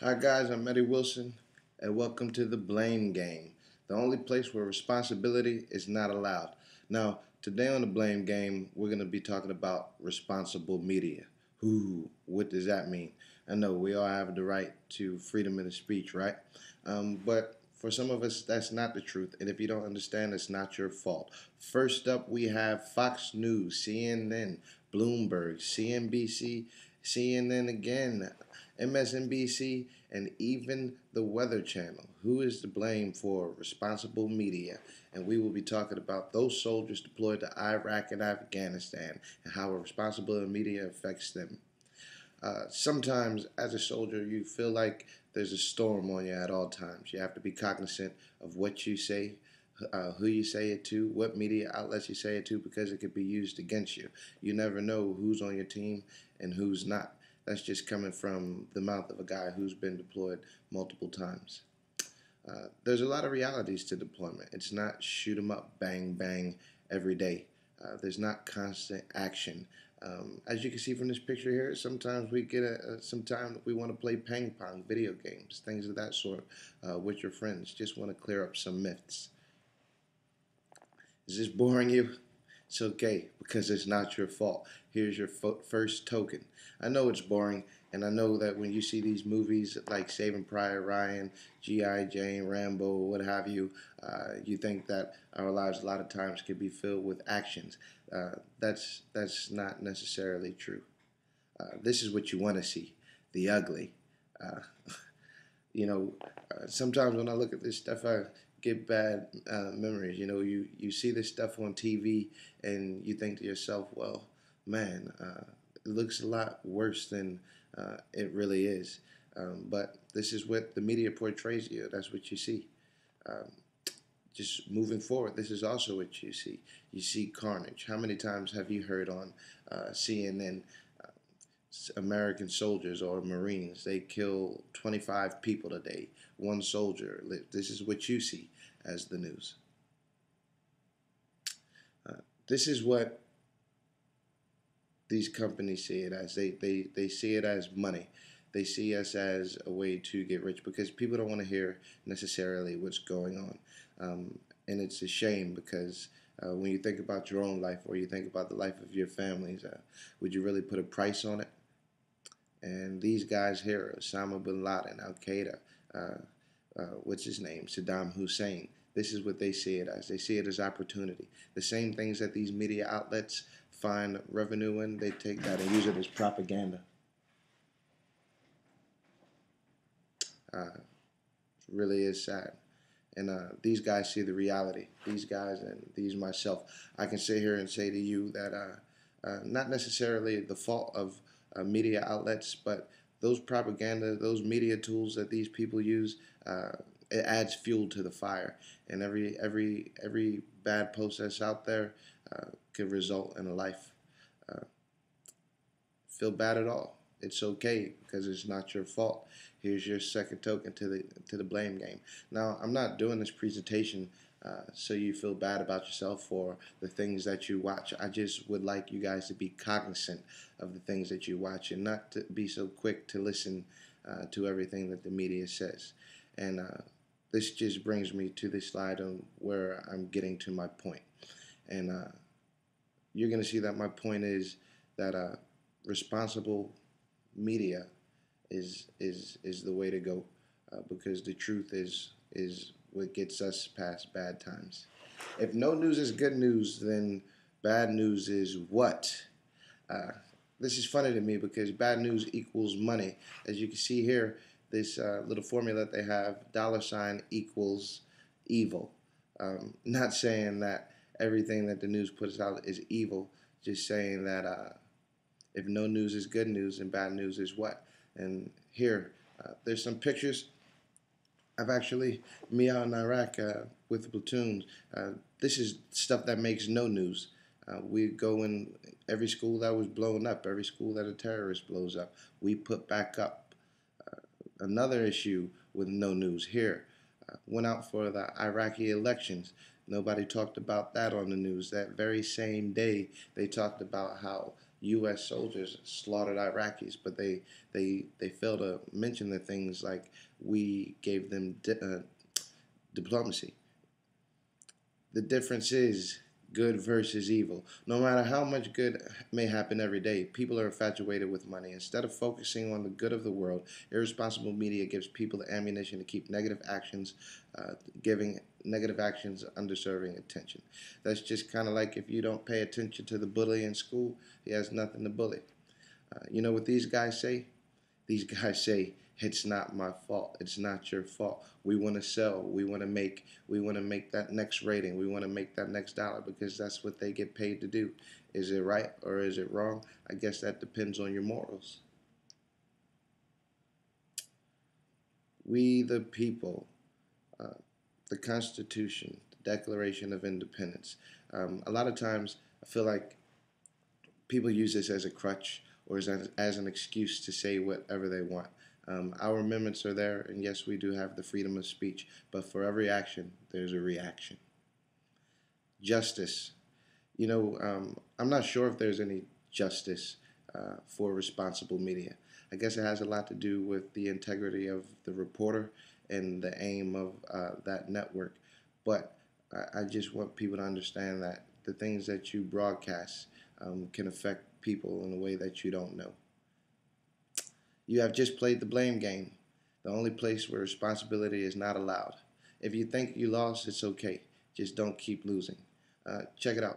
Hi guys, I'm Eddie Wilson, and welcome to the Blame Game, the only place where responsibility is not allowed. Now, today on the Blame Game, we're going to be talking about responsible media. What does that mean? I know we all have the right to freedom of speech, right? But for some of us, that's not the truth, and if you don't understand, it's not your fault. First up, we have Fox News, CNN, Bloomberg, CNBC, CNN again, MSNBC, and even the Weather Channel. Who is to blame for responsible media? And we will be talking about those soldiers deployed to Iraq and Afghanistan and how responsible media affects them. Sometimes, as a soldier, you feel like there's a storm on you at all times. You have to be cognizant of what you say, who you say it to, what media outlets you say it to, because it could be used against you. You never know who's on your team and who's not. That's just coming from the mouth of a guy who's been deployed multiple times. There's a lot of realities to deployment. It's not shoot 'em up, bang, bang every day. There's not constant action. As you can see from this picture here, sometimes we get some time that we want to play ping pong, video games, things of that sort with your friends. Just want to clear up some myths. Is this boring you? It's okay because it's not your fault. Here's your first token. I know it's boring, and I know that when you see these movies like Saving Private Ryan, G.I. Jane, Rambo, what have you, you think that our lives a lot of times can be filled with actions. That's not necessarily true. This is what you want to see, the ugly. Uh, sometimes when I look at this stuff, I get bad memories. You see this stuff on TV and you think to yourself, well, man, it looks a lot worse than it really is. But this is what the media portrays you. That's what you see. Um, just moving forward, this is also what you see. You see carnage. How many times have you heard on CNN American soldiers or Marines? They kill 25 people today. One soldier. This is what you see as the news. This is what these companies see it as. They see it as money. They see us as a way to get rich because people don't want to hear necessarily what's going on. And it's a shame because when you think about your own life or you think about the life of your families, would you really put a price on it? And these guys here, Osama bin Laden, Al Qaeda, what's his name, Saddam Hussein, this is what they see it as. They see it as opportunity. The same things that these media outlets find revenue in, they take that and use it as propaganda. It really is sad. And these guys see the reality. These guys and these myself. I can sit here and say to you that not necessarily the fault of media outlets, but those propaganda, those media tools that these people use, it adds fuel to the fire. And every bad post that's out there could result in a life. Uh, feel bad at all. It's okay because it's not your fault. Here's your second token to the blame game. Now, I'm not doing this presentation so you feel bad about yourself for the things that you watch. I just would like you guys to be cognizant of the things that you watch and not to be so quick to listen to everything that the media says. And this just brings me to the slide on where I'm getting to my point. And you're going to see that my point is that responsible media is the way to go because the truth is what gets us past bad times. If no news is good news, then bad news is what? Uh, this is funny to me because bad news equals money. As you can see here, this little formula that they have, dollar sign equals evil. Not saying that everything that the news puts out is evil, just saying that if no news is good news and bad news is what? And here, there's some pictures of actually me out in Iraq with the platoons. This is stuff that makes no news. We go in every school that was blown up, every school that a terrorist blows up, we put back up. Another issue with no news here. Went out for the Iraqi elections. Nobody talked about that on the news. That very same day, they talked about how U.S. soldiers slaughtered Iraqis, but they fail to mention the things like we gave them diplomacy. The difference is good versus evil. No matter how much good may happen every day, people are infatuated with money. Instead of focusing on the good of the world, irresponsible media gives people the ammunition to keep negative actions, giving negative actions undeserving attention. That's just kind of like if you don't pay attention to the bully in school, he has nothing to bully. You know what these guys say? These guys say it's not my fault. It's not your fault. We want to sell. We want to make that next rating. We want to make that next dollar because that's what they get paid to do. Is it right or is it wrong? I guess that depends on your morals. We the people, uh, the Constitution, the Declaration of Independence. A lot of times I feel like people use this as a crutch or as an excuse to say whatever they want. Our amendments are there, and yes, we do have the freedom of speech, but for every action, there's a reaction. Justice. I'm not sure if there's any justice for responsible media. I guess it has a lot to do with the integrity of the reporter and the aim of that network. But I just want people to understand that the things that you broadcast can affect people in a way that you don't know. You have just played the blame game, the only place where responsibility is not allowed. If you think you lost, it's okay. Just don't keep losing. Check it out.